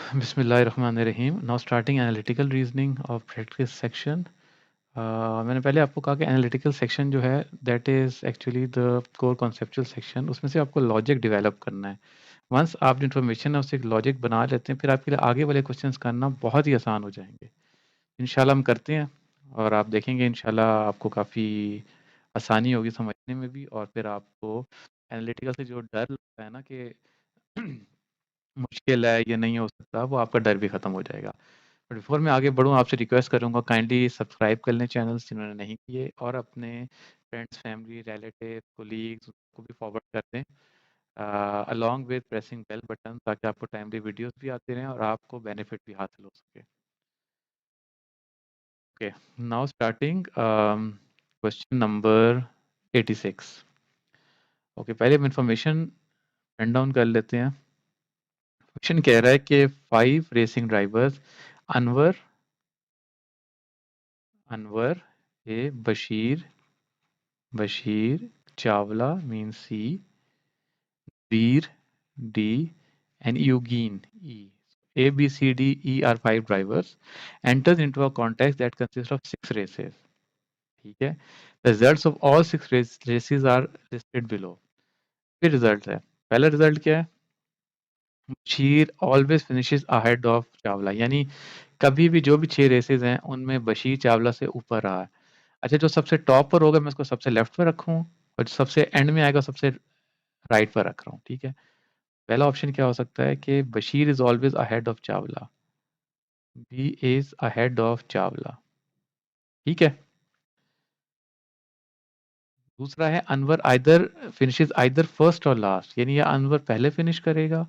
बिस्मिल्लाहिर्रहमानिर्रहीम। Now starting analytical reasoning of practice section. मैंने पहले आपको कहा कि एनालिटिकल सेक्शन जो है that is actually the core conceptual section. उसमें से आपको लॉजिक डेवलप करना है। वंस आप जो इन्फॉर्मेशन है उससे एक लॉजिक बना लेते हैं, फिर आपके लिए आगे वाले क्वेश्चंस करना बहुत ही आसान हो जाएंगे। इंशाल्लाह हम करते हैं और आप देखेंगे इंशाल्लाह आपको काफ़ी आसानी होगी समझने में भी, और फिर आपको एनालिटिकल से जो डर लगता है ना कि मुश्किल है, ये नहीं हो सकता, वो आपका डर भी खत्म हो जाएगा। बट बिफोर मैं आगे बढ़ूँ, आपसे रिक्वेस्ट करूँगा काइंडली सब्सक्राइब कर लें चैनल्स जिन्होंने नहीं किए, और अपने फ्रेंड्स, फैमिली, रिलेटिव, कोलीग्स को भी फॉरवर्ड कर दें along with pressing bell button, ताकि आपको टाइमली वीडियोस भी आते रहें और आपको बेनिफिट भी हासिल हो सके। Okay, now starting question number 86। Okay, पहले हम इंफॉर्मेशन रन डाउन कर लेते हैं। क्वेश्चन कह रहा है कि 5 racing drivers Anwar Anwar A Bashir, Chawla means C, Veer D, and Eugene E. A, B, C, D, E are 5 drivers. Enters into a contest that consists of 6 races. ठीक है? The results of all 6 races are listed below. फिर result है। पहला result क्या है? Bashir always finishes ahead of Chawla, यानी कभी भी जो भी 6 रेसेस हैं उनमें बशीर चावला से ऊपर रहा है। अच्छा, जो सबसे टॉप पर होगा मैं उसको सबसे लेफ्ट पर रखूं, और जो सबसे एंड में आएगा सबसे राइट पर रख रहा हूँ। ठीक है, पहला ऑप्शन क्या हो सकता है कि Bashir is always ahead of Chawla. B is ahead of Chawla. ठीक है, दूसरा है Anwar either finishes either first और लास्ट, यानी या अनवर पहले फिनिश करेगा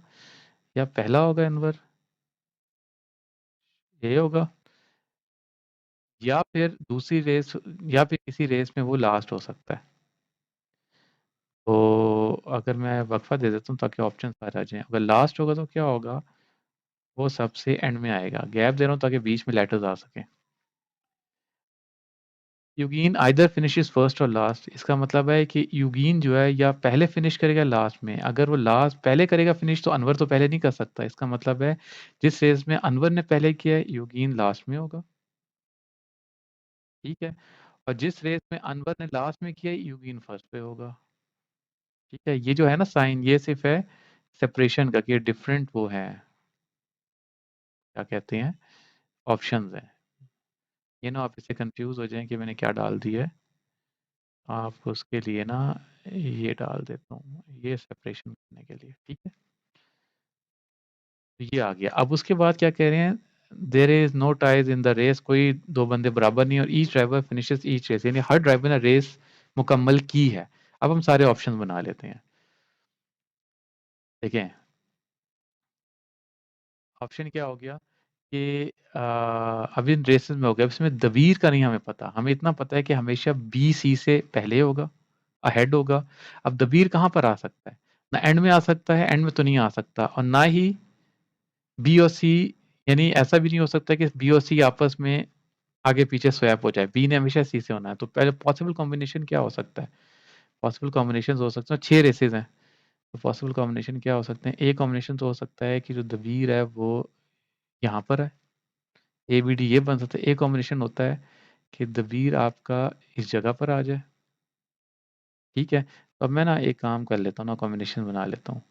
या पहला होगा अनवर, ये होगा, या फिर दूसरी रेस, या फिर किसी रेस में वो लास्ट हो सकता है। तो अगर मैं वक्फा दे देता हूँ ताकि ऑप्शन सारे आ जाएं, अगर लास्ट होगा तो क्या होगा, वो सबसे एंड में आएगा। गैप दे रहा हूँ ताकि बीच में लेटर्स आ सके। यूगीन आइदर फिनिशेस फर्स्ट और लास्ट, इसका मतलब है कि यूगीन जो है या पहले फिनिश करेगा लास्ट में। अगर वो लास्ट पहले करेगा फिनिश तो अनवर तो पहले नहीं कर सकता। इसका मतलब है जिस रेस में अनवर ने पहले किया है यूगीन लास्ट में होगा। ठीक है, और जिस रेस में अनवर ने लास्ट में किया है यूगीन फर्स्ट पे होगा। ठीक है, ये जो है ना साइन, ये सिर्फ है सेपरेशन का, कि डिफरेंट वो है, क्या कहते हैं, ऑप्शंस हैं। ये ना आप इससे कंफ्यूज हो जाएं कि मैंने क्या डाल दिया है। आप उसके लिए ना ये डाल देता हूँ, ये सेपरेशन करने के लिए। ठीक है, तो ये आ गया। अब उसके बाद क्या कह रहे हैं, there is no ties in the race, कोई दो बंदे बराबर नहीं, और each driver finishes each race, यानी हर ड्राइवर ने रेस मुकम्मल की है। अब हम सारे ऑप्शन बना लेते हैं। देखें, ऑप्शन क्या हो गया कि अब इन रेसेस में हो गया, इसमें दवीर का नहीं हमें पता, हमें इतना पता है कि हमेशा बी सी से पहले होगा, अहेड होगा। अब दवीर कहाँ पर आ सकता है, ना एंड में आ सकता है, एंड में तो नहीं आ सकता, और ना ही बी और सी, यानी ऐसा भी नहीं हो सकता कि बी और सी आपस में आगे पीछे स्वैप हो जाए। बी ने हमेशा सी से होना है। तो पहले पॉसिबल कॉम्बिनेशन क्या हो सकता है, पॉसिबल कॉम्बिनेशन हो सकते हैं, 6 रेसेस हैं, तो पॉसिबल कॉम्बिनेशन क्या हो सकते हैं। ए कॉम्बिनेशन तो हो सकता है कि जो दवीर है वो यहाँ पर है, ए बी डी ये बन सकता है। ए कॉम्बिनेशन होता है कि दवीर आपका इस जगह पर आ जाए। ठीक है, तो अब मैं ना एक काम कर लेता हूँ ना, कॉम्बिनेशन बना लेता हूँ।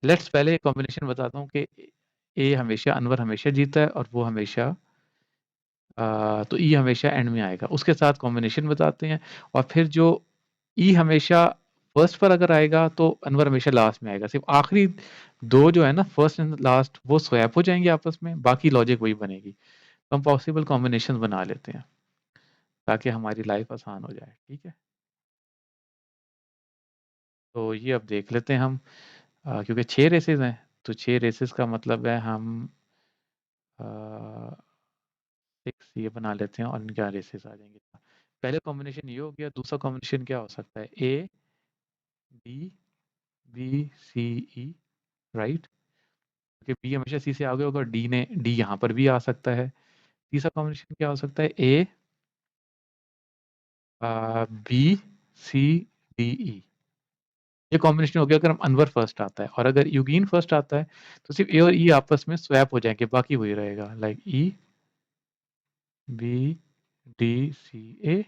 लेट्स पहले कॉम्बिनेशन बताता हूँ कि ए हमेशा अनवर हमेशा जीता है, और वो हमेशा तो ई हमेशा एंड में आएगा। उसके साथ कॉम्बिनेशन बताते हैं, और फिर जो ई हमेशा फर्स्ट पर अगर आएगा तो अनवर हमेशा लास्ट में आएगा। सिर्फ आखिरी दो जो है ना, फर्स्ट एंड लास्ट, वो स्वैप हो जाएंगे आपस में, बाकी लॉजिक वही बनेगी। तो हम पॉसिबल कॉम्बिनेशन बना लेते हैं ताकि हमारी लाइफ आसान हो जाए। ठीक है, तो ये अब देख लेते हैं हम, क्योंकि 6 रेसेस हैं, तो 6 रेसेस का मतलब है हम 6 ये बना लेते हैं और इनका रेसेस आ जाएंगे। पहले कॉम्बिनेशन ये हो गया, दूसरा कॉम्बिनेशन क्या हो सकता है, A B B C E, right, क्योंकि बी हमेशा सी से आगे होगा, डी ने डी यहाँ पर भी आ सकता है। तीसरा कॉम्बिनेशन क्या हो सकता है, A B C D E. ये कॉम्बिनेशन हो गया अगर हम अनवर फर्स्ट आता है, और अगर यूगीन फर्स्ट आता है तो सिर्फ ए और ई आपस में स्वैप हो जाएंगे, बाकी वही रहेगा, like E B D C A,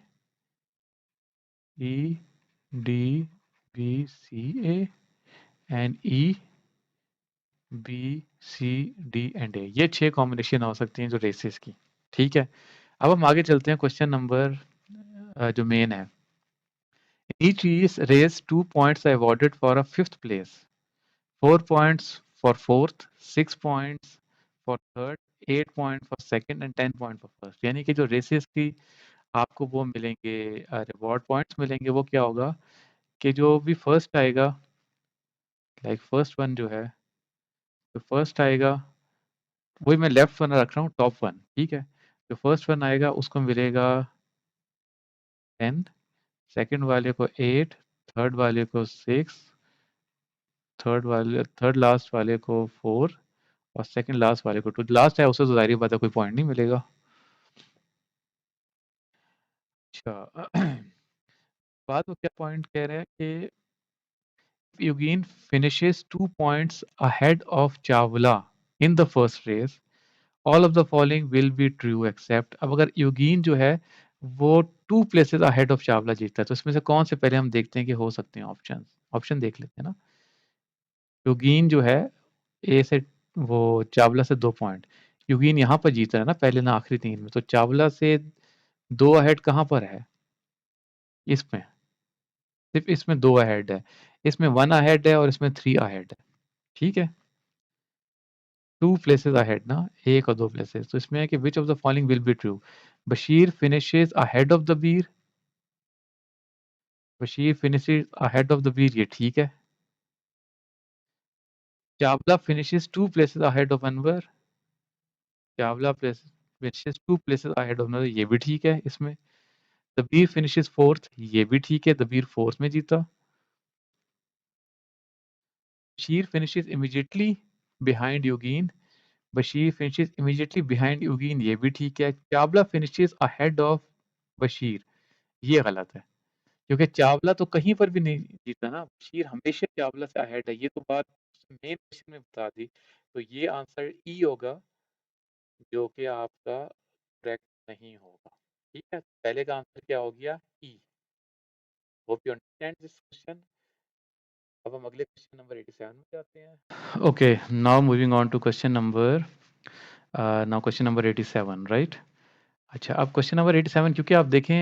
E D B C A and E B C D and A. ये 6 कॉम्बिनेशन हो सकती हैं जो रेसेस की। ठीक है, अब हम आगे चलते हैं क्वेश्चन नंबर जो मेन है। Each race 2 points are awarded for a fifth place, 4 points for fourth, 6 points for third, 8 points for second and 10 points for first। यानी कि जो रेसेस की आपको वो मिलेंगे रिवॉर्ड पॉइंट्स मिलेंगे, वो क्या होगा कि जो भी फर्स्ट आएगा, लाइक फर्स्ट वन जो है, तो फर्स्ट आएगा, वही मैं लेफ्ट वन रख रहा हूँ, टॉप वन। ठीक है, जो फर्स्ट वन आएगा उसको मिलेगा 10, सेकंड वाले को 8, थर्ड वाले को 6, थर्ड लास्ट वाले को 4 और सेकंड लास्ट वाले को 2। लास्ट है उसे तो ज़ाहिर बात है कोई पॉइंट नहीं मिलेगा। अच्छा बाद में क्या पॉइंट कह रहे हैं कि Eugene finishes 2 points ahead of Chawla in the first race, all of the following will be true except। अब अगर यूगीन जो है वो 2 प्लेसेस अहेड ऑफ चावला जीतता है, तो इसमें से कौन से पहले हम देखते हैं कि हो सकते हैं ऑप्शन। ऑप्शन देख लेते हैं ना। यूगीन जो है ए से, वो चावला से 2 पॉइंट, यूगीन यहाँ पर जीत रहा है ना पहले ना आखिरी 3 में, तो चावला से 2 अहेड कहाँ पर है, इसमें, सिर्फ इसमें 2 अहेड है, इसमें 1 अहेड है और इसमें 3 अहेड है। ठीक है, 2 प्लेसेस अहेड ना, 1 और 2 प्लेसेस, तो इसमें है कि which of the following will be true. Basheer finishes ahead of the Bir, Basheer finishes ahead of the Bir, ये ठीक है। Chawla finishes 2 places ahead of Anwar, Chawla finishes 2 places ahead of Anwar, ये भी ठीक है इसमें। द बीर फिनिशेस फोर्थ, ये भी ठीक है, द बीर फोर्थ में जीता। Bashir finishes immediately behind योगीन, Bashir finishes immediately behind योगीन, ये भी ठीक है। Chawla finishes ahead of Bashir, ये गलत है, क्योंकि चावला तो कहीं पर भी नहीं जीता ना, बशीर हमेशा चावला से अहेड है, ये तो बात मेन क्वेश्चन में बता दी। तो ये आंसर ई होगा, जो कि आपका करेक्ट नहीं होगा। ठीक है, पहले का आंसर क्या हो गया, E. Hope you understand this question. अब हम अगले क्वेश्चन नंबर 87 में जाते हैं। Okay, now moving on to question number, now question number 87, right. अच्छा, अब क्वेश्चन नंबर 87, क्योंकि आप देखें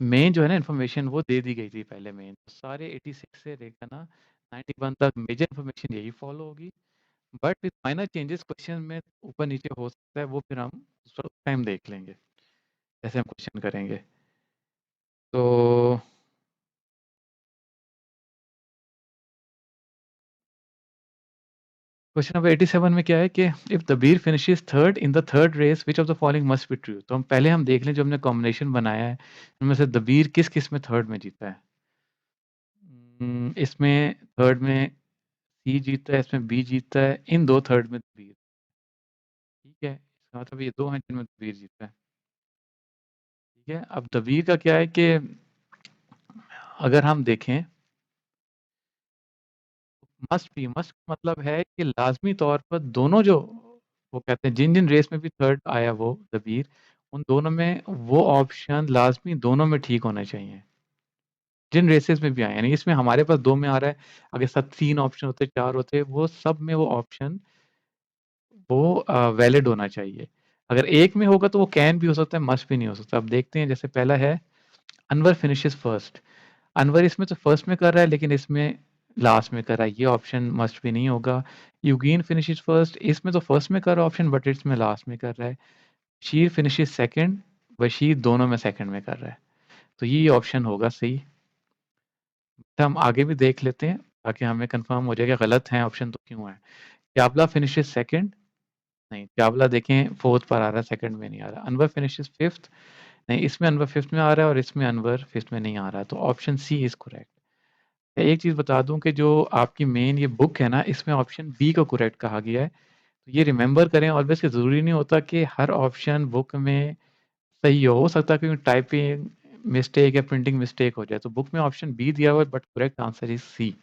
मेन जो है ना इन्फॉर्मेशन वो दे दी गई थी पहले, मेन सारे 86 से लेकर ना 91 तक मेजर इन्फॉर्मेशन यही फॉलो होगी, but with minor changes question में ऊपर नीचे हो सकता है, वो फिर हम उस वक्त टाइम देख लेंगे जैसे हम क्वेश्चन करेंगे। तो क्वेश्चन नंबर 87 में क्या है कि if Dabir finishes third in the third race which of the following must be true. तो हम पहले हम देख लें जो हमने कॉम्बिनेशन बनाया है उनमें से दबीर किस किस में थर्ड में जीता है। इसमें थर्ड में सी जीता है, इसमें बी जीता है, इन 2 थर्ड में दबीर। ठीक है, इसका मतलब ये 2 हैं जिनमें दबीर जीता है। ठीक है, अब दबीर का क्या है कि अगर हम देखें, मस्ट बी, मस्ट मतलब है कि लाजमी तौर पर दोनों जो वो कहते हैं जिन जिन रेस में भी थर्ड आया वो दबीर, उन दोनों में वो ऑप्शन लाजमी दोनों में ठीक होने चाहिए, जिन रेसेस में भी आए। यानी इसमें हमारे पास 2 में आ रहा है, अगर सब 3 ऑप्शन होते, 4 होते, वो सब में वो ऑप्शन वो वैलिड होना चाहिए। अगर एक में होगा तो वो कैन भी हो सकता है, मस्ट भी नहीं हो सकता। अब देखते हैं, जैसे पहला है अनवर फिनिशेस फर्स्ट। अनवर इसमें तो फर्स्ट में कर रहा है, लेकिन इसमें लास्ट में कर रहा है, ये ऑप्शन मस्ट भी नहीं होगा। यूगीन फिनिशेस फर्स्ट, इसमें तो फर्स्ट में कर रहा है ऑप्शन, बट इसमें लास्ट में कर रहा है। शीर फिनिशेस सेकंड, बशीर दोनों में सेकंड में कर रहा है, तो ये ऑप्शन होगा सही। तो हम आगे भी देख लेते हैं ताकि हमें कंफर्म हो जाए कि गलत है ऑप्शन तो क्यों है। चावला फिनिशेस सेकंड, नहीं, चावला देखें फोर्थ पर आ रहा है, सेकंड में नहीं आ रहा। अनवर फिनिशेस फिफ्थ, नहीं, इसमें अनवर फिफ्थ में आ रहा है और इसमें अनवर फिफ्थ में नहीं आ रहा है, तो ऑप्शन सी इज करेक्ट। एक चीज़ बता दूं कि जो आपकी मेन ये बुक है ना, इसमें ऑप्शन बी को करेक्ट कहा गया है, तो ये रिमेंबर करें। ऑलवेज ज़रूरी नहीं होता कि हर ऑप्शन बुक में सही हो सकता है, क्योंकि टाइपिंग मिस्टेक या प्रिंटिंग मिस्टेक हो जाए। तो बुक में ऑप्शन बी दिया हुआ है, but correct answer is C,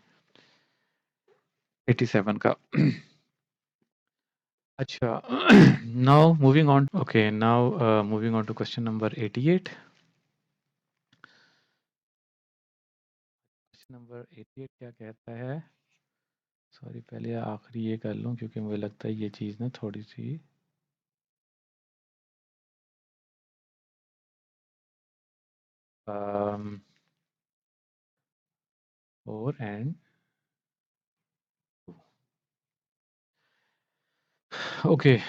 87 का। अच्छा, now moving on, okay, now moving on to question number 88। Question number 88 क्या कहता है? सॉरी, पहले आखिरी ये कर लूं क्योंकि मुझे लगता है ये चीज़ ना थोड़ी सी और and okay,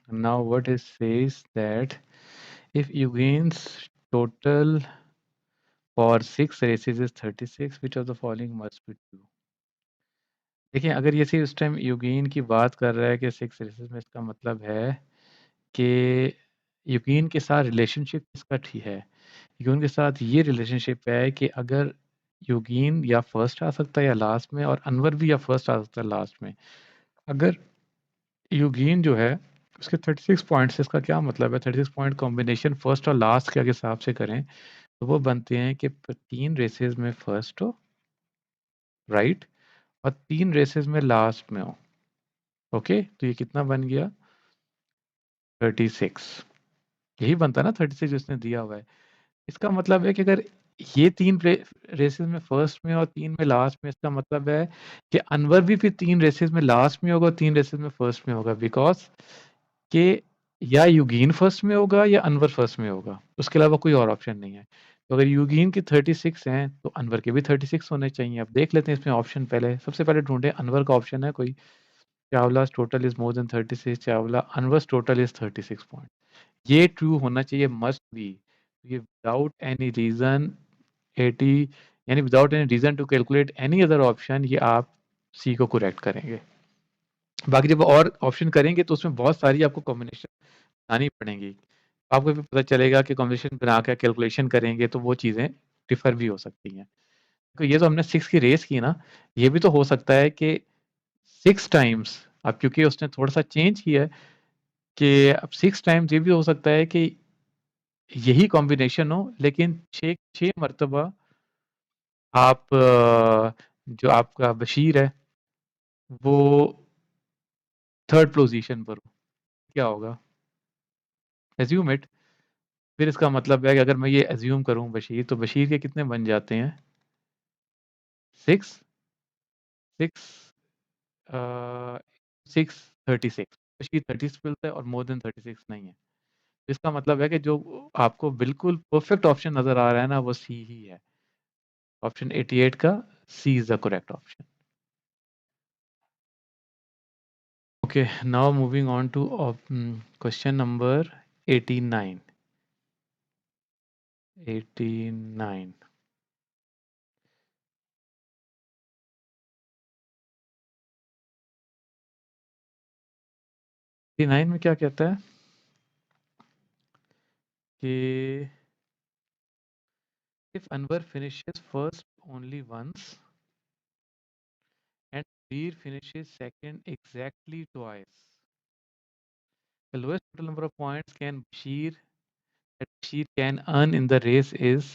now what it says that if Eugene's total for 6 races is 36, which of the following must be true? देखिए, अगर ये सिर्फ इस टाइम यूगेन की बात कर रहा है कि 6 रेसेस में, इसका मतलब है कि यूगेन के साथ रिलेशनशिप किसका ठीक है? यूगेन के साथ ये रिलेशनशिप है कि अगर यूगेन या फर्स्ट आ सकता है या लास्ट में, और अनवर भी या फर्स्ट आ सकता है लास्ट में। अगर यूगेन जो है उसके 36 पॉइंट्स, इसका क्या मतलब है? 36 पॉइंट कॉम्बिनेशन फर्स्ट और लास्ट के हिसाब से करें तो वो बनते हैं कि 3 रेसेस में फर्स्ट हो, राइट, और 3 रेसेस में लास्ट में हो। ओके, तो ये कितना बन गया? 36। यही बनता ना 36 जिसने दिया हुआ है। इसका मतलब है कि अगर ये 3 रेसेस में फर्स्ट में और 3 में लास्ट में, इसका मतलब है कि अनवर भी फिर 3 रेसेस में लास्ट में होगा और 3 रेसेस में फर्स्ट में होगा, बिकॉज कि या यूगीन फर्स्ट में होगा या अनवर फर्स्ट में होगा, उसके अलावा कोई और ऑप्शन नहीं है। तो अगर यूगीन की 36 हैं तो अनवर के भी 36 होने चाहिए। अब देख लेते हैं इसमें ऑप्शन, पहले सबसे पहले ढूंढे अनवर का ऑप्शन है कोई। चावला's total is more than 36, Chawla Anwar's total is 36 point. ये ट्रू होना चाहिए, मस्ट बी। ये विदाउट एनी रीजन 80, यानी without any reason to calculate any other option, ये आप सी को करेक्ट करेंगे। बाकी जब और ऑप्शन करेंगे तो उसमें बहुत सारी आपको कॉम्बिनेशन बनानी पड़ेंगी। आपको भी पता चलेगा कि कॉम्बिनेशन बना के कैलकुलेशन करेंगे तो वो चीज़ें डिफर भी हो सकती हैं। तो ये तो हमने 6 की रेस की ना, ये भी तो हो सकता है कि 6 टाइम्स, अब क्योंकि उसने थोड़ा-सा चेंज किया है कि अब 6 टाइम्स ये भी हो सकता है कि यही कॉम्बिनेशन हो, लेकिन 6 मर्तबा आप जो आपका बशीर है वो 3rd पोज़ीशन पर हो। क्या होगा? Assume it. फिर इसका मतलब है कि अगर मैं ये अज़्यूम करूँ बशीर, तो बशीर के कितने बन जाते हैं? 6 6 अ, 636, बशीर 36 मिलता है और मोर देन 36 नहीं है। इसका मतलब है कि जो आपको बिल्कुल परफेक्ट ऑप्शन नज़र आ रहा है ना, वो सी ही है। ऑप्शन 88 का C is the correct option. Okay, now moving on to question number 89। 89। 89 में क्या कहता है कि if Anwar finishes first only once and Veer finishes second exactly twice, the lowest total number of points that Bashir can earn in the race is,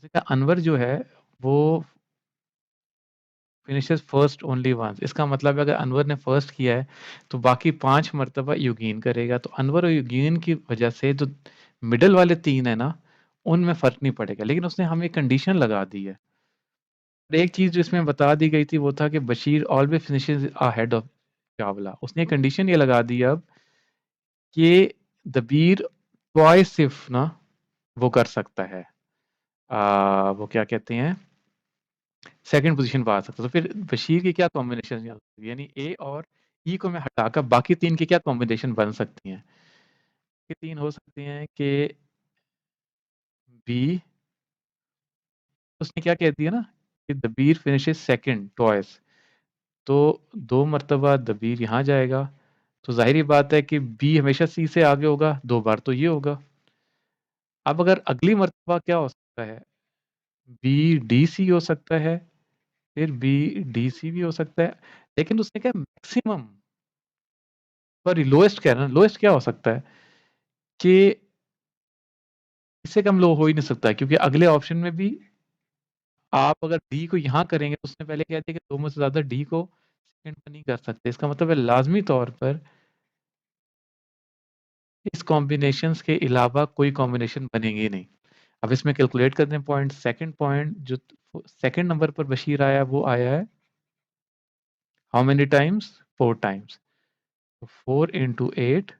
इसका अनवर जो है वो finishes first only once, इसका मतलब है अगर अनवर ने फर्स्ट किया है तो बाकी 5 मर्तबा युगीन करेगा। तो अनवर और युगीन की वजह से जो मिडल वाले 3 है ना, उनमें फ़र्क नहीं पड़ेगा, लेकिन उसने हमें कंडीशन लगा दी है। एक चीज़ जो इसमें बता दी गई थी वो था कि Bashir always finishes ahead of Chawla. उसने कंडीशन ये लगा दी अब कि दबीर ट्वाइस सिर्फ ना वो कर सकता है, वो क्या कहते हैं, सेकंड पोजीशन पर आ सकता है। तो फिर बशीर की क्या कॉम्बिनेशन, यानी ए और ई को मैं हटाकर बाकी 3 की क्या कॉम्बिनेशन बन सकती हैं? ये 3 हो सकती हैं कि बी, उसने क्या कह दिया ना कि दबीर फिनिशेस सेकंड ट्वाइस, तो 2 मर्तबा दबीर यहाँ जाएगा, तो ज़ाहिर-सी बात है कि बी हमेशा सी से आगे होगा, 2 बार तो ये होगा। अब अगर अगली मर्तबा क्या हो सकता है, बी डी सी हो सकता है, फिर बी डी सी भी हो सकता है, लेकिन उसने क्या मैक्सिमम, सॉरी लोएस्ट कह रहा है, लोएस्ट क्या हो सकता है कि इससे कम लो हो ही नहीं सकता, क्योंकि अगले ऑप्शन में भी आप अगर डी को यहाँ करेंगे तो उसने पहले कह दिया कि 2 में से ज़्यादा डी को सेकंड में नहीं कर सकते। इसका मतलब है लाज़मी तौर पर इस कॉम्बिनेशंस के अलावा कोई कॉम्बिनेशन बनेंगे नहीं। अब इसमें कैलकुलेट करते हैं पॉइंट। सेकंड पॉइंट जो सेकंड नंबर पर बशीर आया वो आया है हाउ मेनी टाइम्स? 4 टाइम्स। तो 4 into 8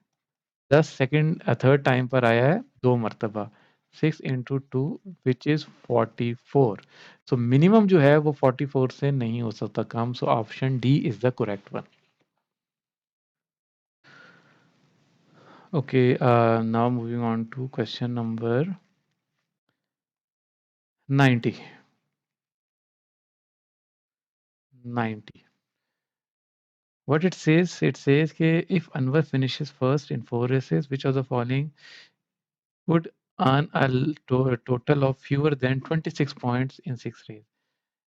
plus second third time पर आया है 2 मर्तबा 6 into 2 which is 44। So minimum जो है वो 44 से नहीं हो सकता कम। So option D is the correct one. Okay, now moving on to question number 90। What it says that if Anwar finishes first in 4 races, which of the following would earn a total of fewer than 26 points in 6 races?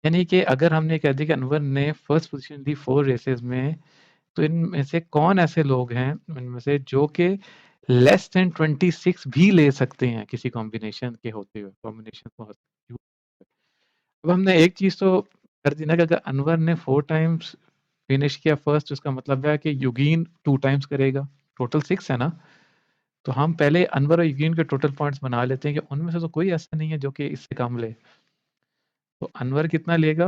यानी कि अगर हमने कह दिया कि अनवर ने first position ली 4 races में, तो इनमें से कौन ऐसे लोग हैं इनमें से जो कि लेस देन 26 भी ले सकते हैं किसी कॉम्बिनेशन के होते हुए, कॉम्बिनेशन को होते हुए। अब हमने एक चीज़ तो कर दी ना कि अगर अनवर ने 4 टाइम्स फिनिश किया फर्स्ट, उसका मतलब है कि युगीन 2 टाइम्स करेगा, टोटल 6 है ना। तो हम पहले अनवर और युगीन के टोटल पॉइंट्स बना लेते हैं कि उनमें से तो कोई ऐसा नहीं है जो कि इससे कम ले। तो अनवर कितना लेगा?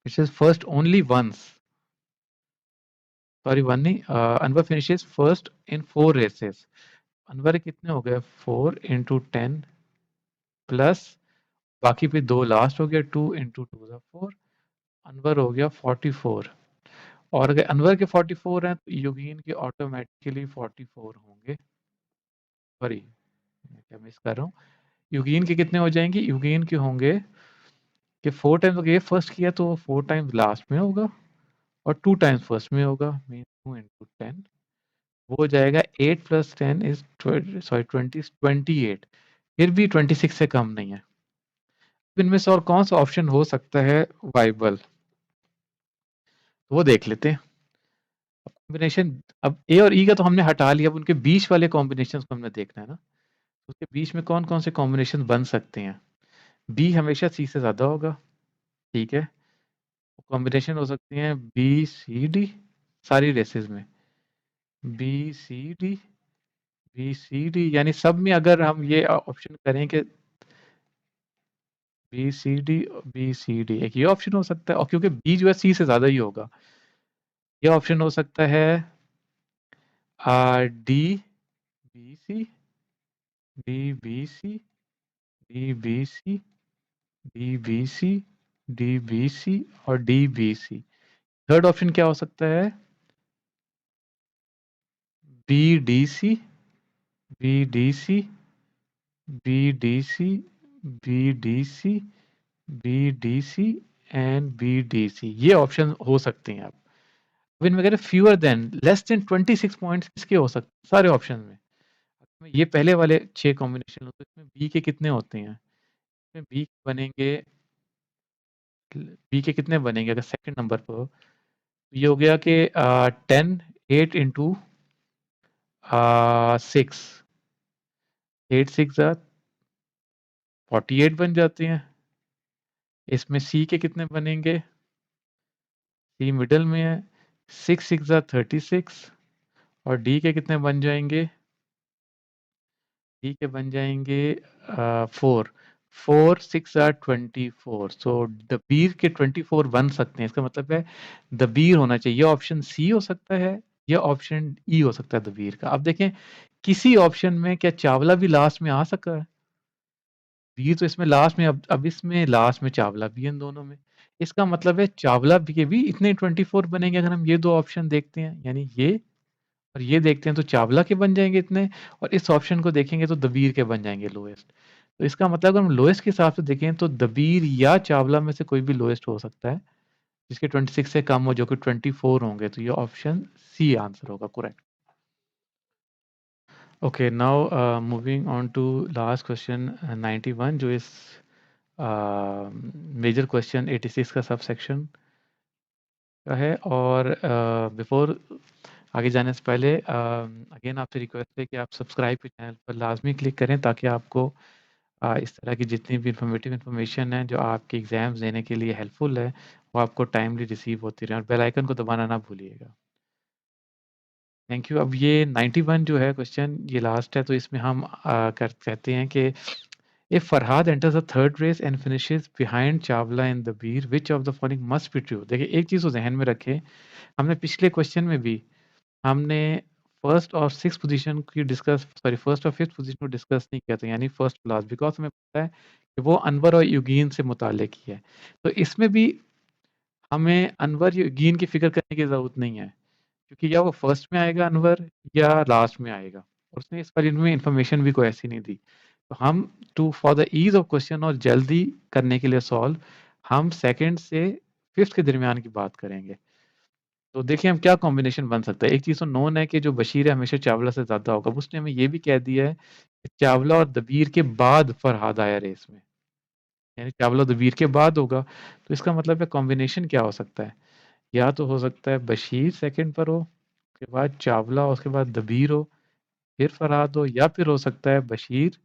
Which is first only once, sorry one नहीं, Anwar finishes first in 4 races. Anwar कितने हो गए? 4 into 10 प्लस बाकी पे 2 लास्ट हो गया, 2 into 2 is 4। अनवर हो गया 44। और अगर अनवर के 44 हैं तो युगीन के ऑटोमेटिकली 44 होंगे। सॉरी, मैं क्या मिस कर रहा हूँ। युगीन के कितने हो जाएंगे? युगीन के होंगे कि 4 टाइम्स अगर ये फर्स्ट किया तो 4 टाइम्स लास्ट में होगा और 2 टाइम्स फर्स्ट में होगा, मीन 2 into 10 वो हो जाएगा 8 प्लस 10 इज सॉरी 28। फिर भी 26 से कम नहीं है। इनमें से और कौन सा ऑप्शन हो सकता है वाइबल, तो वो देख लेते हैं। कॉम्बिनेशन अब ए और ई का तो हमने हटा लिया, अब उनके बीच वाले कॉम्बिनेशन को हमने देखना है ना। उसके बीच में कौन कौन से कॉम्बिनेशन बन सकते हैं? बी हमेशा सी से ज्यादा होगा, ठीक है। कॉम्बिनेशन हो सकती हैं बी सी डी सारी रेसेस में, B C D B C D, यानी सब में अगर हम ये ऑप्शन करें कि बी सी डी, एक ये ऑप्शन हो सकता है। और क्योंकि बी जो है सी से ज्यादा ही होगा, ये ऑप्शन हो सकता है D B C, D B C, D B C, D B C, D B C और D B C. Third option क्या हो सकता है? B D C, B D C, B D C, B D C, B D C and B D C, ये option हो सकते हैं। अब इनमें कह रहे fewer than less than 26 points किसके हो सकते हैं सारे ऑप्शन में? ये पहले वाले 6 कॉम्बिनेशन होते हैं, इसमें बी के कितने होते हैं? इसमें बी बनेंगे, बी के कितने बनेंगे अगर सेकंड नंबर पर हो? ये हो गया कि 10 8 into 6, 8 6 48 बन जाते हैं। इसमें सी के कितने बनेंगे? सी मिडल में है, 6 6 36 और डी के कितने बन जाएंगे? डी के बन जाएंगे 4 4 6 24। सो दबीर के 24 बन सकते हैं। इसका मतलब है दबीर होना चाहिए। ऑप्शन सी हो सकता है या ऑप्शन ई हो सकता है दबीर का। अब देखें किसी ऑप्शन में क्या चावला भी लास्ट में आ सका है? ये तो इसमें लास्ट में, अब इसमें लास्ट में चावला भी है इन दोनों में। इसका मतलब है चावला भी के भी इतने 24 बनेंगे अगर हम ये 2 ऑप्शन देखते हैं, यानी ये और ये देखते हैं तो चावला के बन जाएँगे इतने, और इस ऑप्शन को देखेंगे तो दबीर के बन जाएँगे लोएस्ट। तो इसका मतलब अगर हम लोएस्ट के हिसाब से देखें तो दबीर या चावला में से कोई भी लोएस्ट हो सकता है, जिसके 26 से कम हो जो कि 24 होंगे। तो ये ऑप्शन सी आंसर होगा correct. Okay, now moving on to last question 91 जो इस मेजर क्वेश्चन 86 का सब सेक्शन का है। और बिफोर आगे जाने से पहले अगेन आपसे रिक्वेस्ट है कि आप सब्सक्राइब के चैनल पर लाज़मी क्लिक करें ताकि आपको इस तरह की जितनी भी इन्फॉर्मेटिव इन्फॉर्मेशन है जो आपके एग्ज़ाम्स देने के लिए हेल्पफुल है, वो आपको टाइमली रिसीव होती रहे और बेल आइकन को दबाना ना भूलिएगा। Thank you. अब ये 91 जो है क्वेश्चन ये लास्ट है, तो इसमें हम कहते हैं कि if Farhad enters the third race and finishes behind Chawla in the beer, which of the following must be true? देखिए एक चीज़ को ज़हन में रखें, हमने पिछले क्वेश्चन में भी हमने फर्स्ट और सिक्स्थ पोजीशन की डिस्कस सॉरी फर्स्ट और फिफ्थ पोजीशन को डिस्कस नहीं किया था, यानी फर्स्ट क्लास, बिकॉज़ हमें पता है कि वो अनवर और युगीन से मुताल्लिक ही है। तो इसमें भी हमें अनवर युगीन की फ़िक्र करने की ज़रूरत नहीं है, क्योंकि या वो फर्स्ट में आएगा अनवर या लास्ट में आएगा और उसने इस बार इनमें इन्फॉर्मेशन भी कोई ऐसी नहीं दी। तो हम to for the ease of question और जल्दी करने के लिए सॉल्व, हम सेकंड से फिफ्थ के दरमियान की बात करेंगे। तो देखिए हम क्या कॉम्बिनेशन बन सकता है। एक चीज़ तो नोन है कि जो बशीर है हमेशा चावला से ज़्यादा होगा। अब उसने हमें ये भी कह दिया है कि चावला और दबीर के बाद फरहाद आया रेस में। यानी चावला और दबीर के बाद होगा। तो इसका मतलब है कॉम्बिनेशन क्या हो सकता है? या तो हो सकता है बशीर सेकंड पर हो, उसके बाद चावला, उसके बाद दबीर हो, फिर फरहाद हो, या फिर हो सकता है बशीर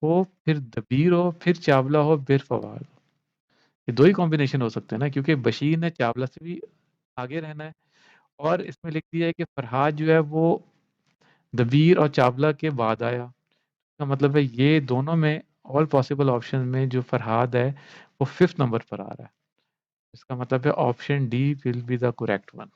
हो, फिर दबीर हो, फिर चावला हो, फिर फवाद हो। ये 2 ही कॉम्बिनेशन हो सकते हैं ना, क्योंकि बशीर ने चावला से भी आगे रहना है और इसमें लिख दिया है कि फरहाद जो है वो दबीर और चावला के बाद आया। इसका मतलब है ये दोनों में ऑल पॉसिबल ऑप्शन में जो फरहाद है वो 5th नंबर पर आ रहा है। इसका मतलब है option D will be the correct one.